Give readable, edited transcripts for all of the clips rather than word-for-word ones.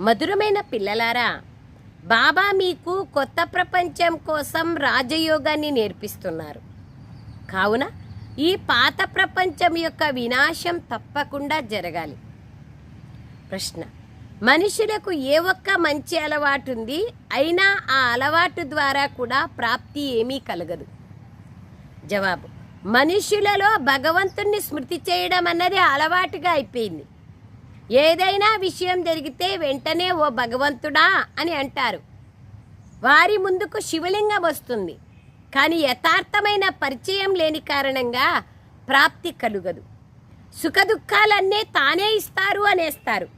మధురమైన పిల్లలారా, బాబా మీకు కొత్త ప్రపంచం కోసం రాజయోగాన్ని నేర్పిస్తున్నారు. కావున ఈ పాత ప్రపంచం యొక్క వినాశం తప్పకుండా జరగాలి. ప్రశ్న: మనుషులకు ఏ ఒక్క మంచి అలవాటు ఉంది, అయినా ఆ అలవాటు ద్వారా కూడా ప్రాప్తి ఏమీ కలగదు. జవాబు: మనుషులలో భగవంతుణ్ణి స్మృతి చేయడం అన్నది అలవాటుగా అయిపోయింది. ఏదైనా విషయం జరిగితే వెంటనే ఓ భగవంతుడా అని అంటారు. వారి ముందుకు శివలింగం వస్తుంది, కానీ యథార్థమైన పరిచయం లేని కారణంగా ప్రాప్తి కలుగదు. సుఖదుఖాలన్నీ తానే ఇస్తారు అనేస్తారు,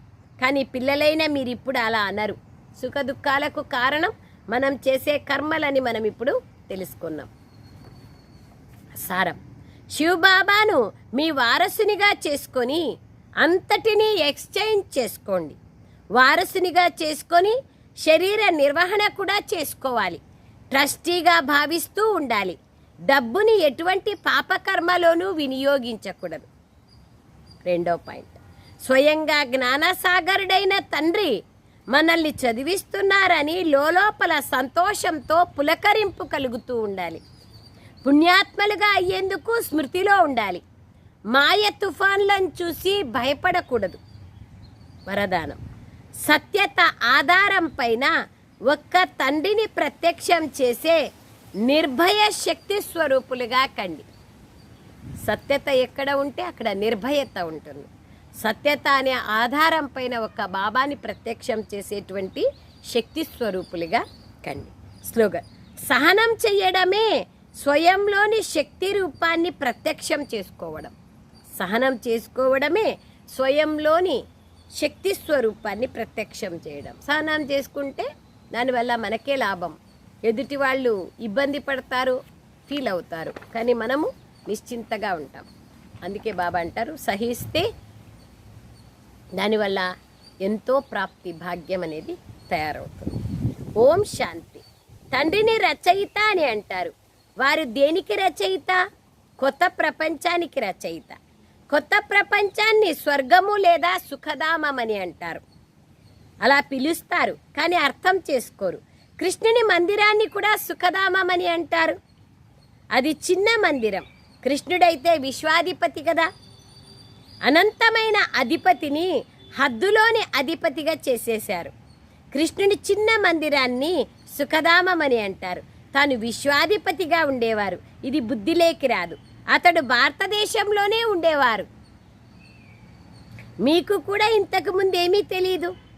కానీ పిల్లలైన మీరు ఇప్పుడు అలా అనరు. సుఖదుఖాలకు కారణం మనం చేసే కర్మలని మనం ఇప్పుడు తెలుసుకున్నాం. సారం: శివబాబాను మీ వారసునిగా చేసుకొని అంతటినీ ఎక్స్చేంజ్ చేసుకోండి. వారసునిగా చేసుకొని శరీర నిర్వహణ కూడా చేసుకోవాలి. ట్రస్టీగా భావిస్తూ ఉండాలి. డబ్బుని ఎటువంటి పాపకర్మలోనూ వినియోగించకూడదు. 2వ పాయింట్: స్వయంగా జ్ఞానసాగరుడైన తండ్రి మనల్ని చదివిస్తున్నారని లోపల సంతోషంతో పులకరింపు కలుగుతూ ఉండాలి. పుణ్యాత్మలుగా అయ్యేందుకు స్మృతిలో ఉండాలి. మాయ తుఫాన్లను చూసి భయపడకూడదు. వరదానం: సత్యత ఆధారం పైన ఒక్క తండ్రిని ప్రత్యక్షం చేసే నిర్భయ శక్తి స్వరూపులుగా కండి. సత్యత ఎక్కడ ఉంటే అక్కడ నిర్భయత ఉంటుంది. సత్యత అనే ఆధారం పైన ఒక్క బాబాని ప్రత్యక్షం చేసేటువంటి శక్తి స్వరూపులుగా కండి. స్లోగన్: సహనం చెయ్యడమే స్వయంలోని శక్తి రూపాన్ని ప్రత్యక్షం చేసుకోవడం. సహనం చేసుకోవడమే స్వయంలోని శక్తి స్వరూపాన్ని ప్రత్యక్షం చేయడం. సహనం చేసుకుంటే దానివల్ల మనకే లాభం. ఎదుటి వాళ్ళు ఇబ్బంది పడతారు, ఫీల్ అవుతారు, కానీ మనము నిశ్చింతగా ఉంటాం. అందుకే బాబా అంటారు, సహిస్తే దానివల్ల ఎంతో ప్రాప్తి భాగ్యం అనేది తయారవుతుంది. ఓం శాంతి. తండ్రిని రచయిత అని అంటారు. వారు దేనికి రచయిత? కొత్త ప్రపంచానికి రచయిత. కొత్త ప్రపంచాన్ని స్వర్గము లేదా సుఖధామం అని అంటారు. అలా పిలుస్తారు, కానీ అర్థం చేసుకోరు. కృష్ణుని మందిరాన్ని కూడా సుఖధామం అని అంటారు. అది చిన్న మందిరం. కృష్ణుడైతే విశ్వాధిపతి కదా. అనంతమైన అధిపతిని హద్దులోని అధిపతిగా చేసేశారు. కృష్ణుని చిన్న మందిరాన్ని సుఖధామం అని అంటారు. తాను విశ్వాధిపతిగా ఉండేవారు. ఇది బుద్ధిలేకి రాదు. అతడు భారతదేశంలోనే ఉండేవారు. మీకు కూడా ఇంతకు ముందు ఏమీ తెలియదు.